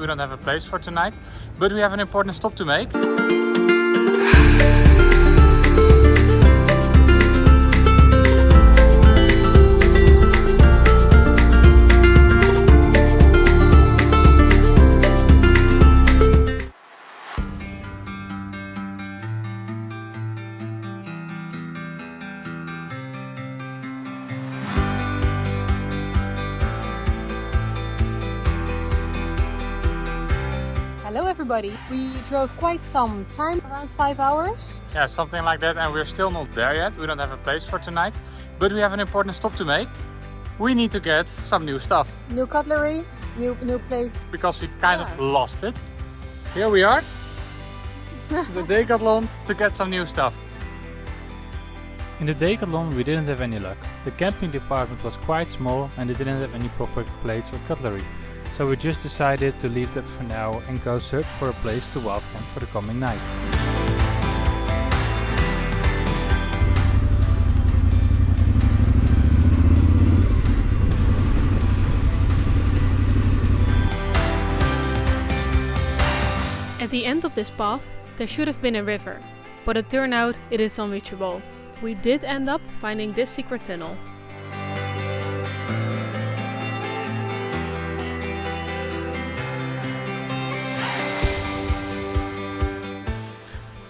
We don't have a place for tonight, but we have an important stop to make. Hello everybody! We drove quite some time, around 5 hours. Yeah, something like that, and we're still not there yet. We don't have a place for tonight, but we have an important stop to make. We need to get some new stuff. New cutlery, new plates. Because we kind of lost it. Here we are, the Decathlon, to get some new stuff. In the Decathlon we didn't have any luck. The camping department was quite small and they didn't have any proper plates or cutlery. So we just decided to leave that for now and go search for a place to wild camp for the coming night. At the end of this path, there should have been a river, but it turned out it is unreachable. We did end up finding this secret tunnel.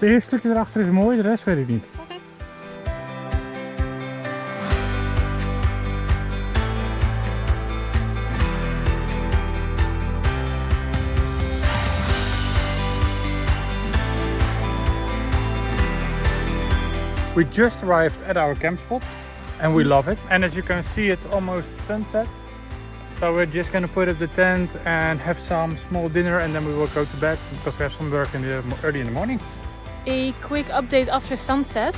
Het eerste stukje erachter is mooi, de rest weet ik niet. Okay. We just arrived at our camp spot and we love it. And as you can see, it's almost sunset. So we're just gonna put up the tent and have some small dinner and then we will go to bed because we have some work early in the morning. A quick update after sunset.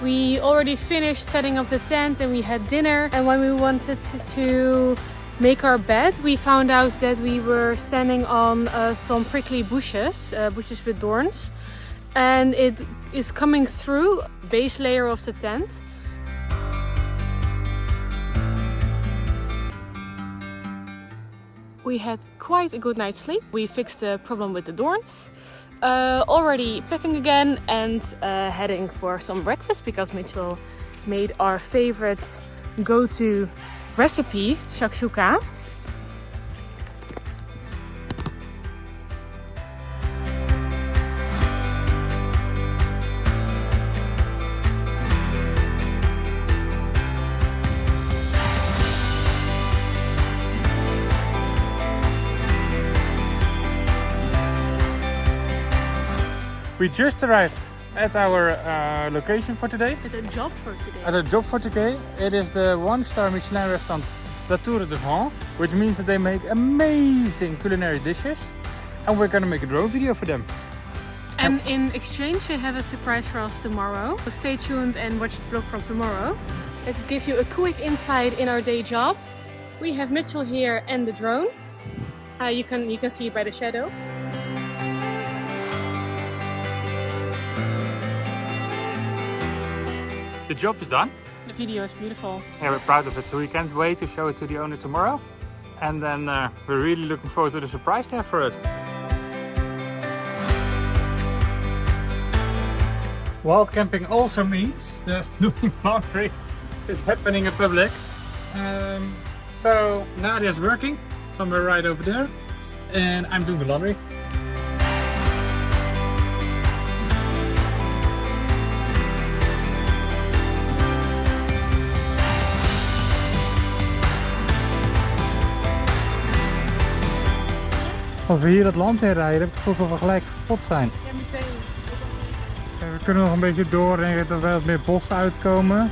We already finished setting up the tent and we had dinner, and when we wanted to make our bed we found out that we were standing on some prickly bushes, bushes with thorns, and it is coming through the base layer of the tent. We had quite a good night's sleep. We fixed the problem with the thorns. Already packing again and heading for some breakfast because Mitchell made our favorite go-to recipe, shakshuka. We just arrived at our location for today. At a job for today. At a job for today. It is the 1-star Michelin restaurant La Tour de France, which means that they make amazing culinary dishes. And we're gonna make a drone video for them. And in exchange they have a surprise for us tomorrow. So stay tuned and watch the vlog from tomorrow. Let's give you a quick insight in our day job. We have Mitchell here and the drone. You can see it by the shadow. The job is done. The video is beautiful. Yeah, we're proud of it, so we can't wait to show it to the owner tomorrow. And then we're really looking forward to the surprise they have for us. Wild camping also means that doing laundry is happening in public. So Nadia's working somewhere right over there, and I'm doing the laundry. Als we hier het land in rijden, heb ik het gevoel dat we gelijk kapot zijn. Ja, meteen. We kunnen nog een beetje door, denk ik dat we wat meer bos uitkomen.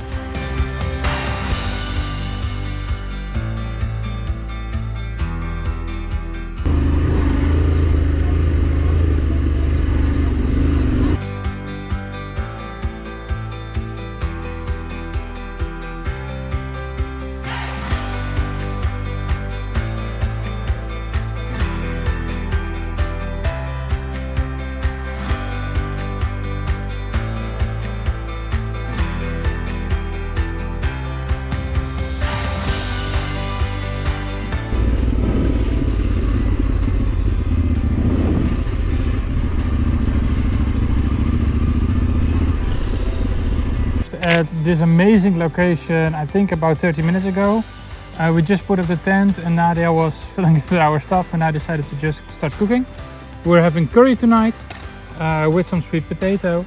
at this amazing location, I think about 30 minutes ago. We just put up the tent and Nadia was filling it with our stuff and I decided to just start cooking. We're having curry tonight with some sweet potato.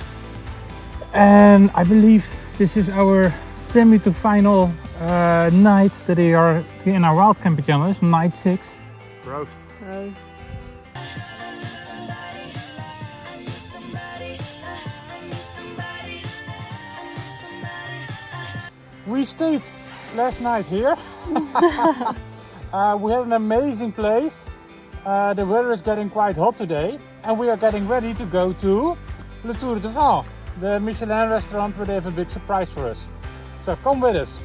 And I believe this is our semi to final night that we are in our wild camping channel. It's night 6. Roast. Roast. We stayed last night here. We had an amazing place. The weather is getting quite hot today and we are getting ready to go to Le Tour de Val, the Michelin restaurant where they have a big surprise for us. So come with us.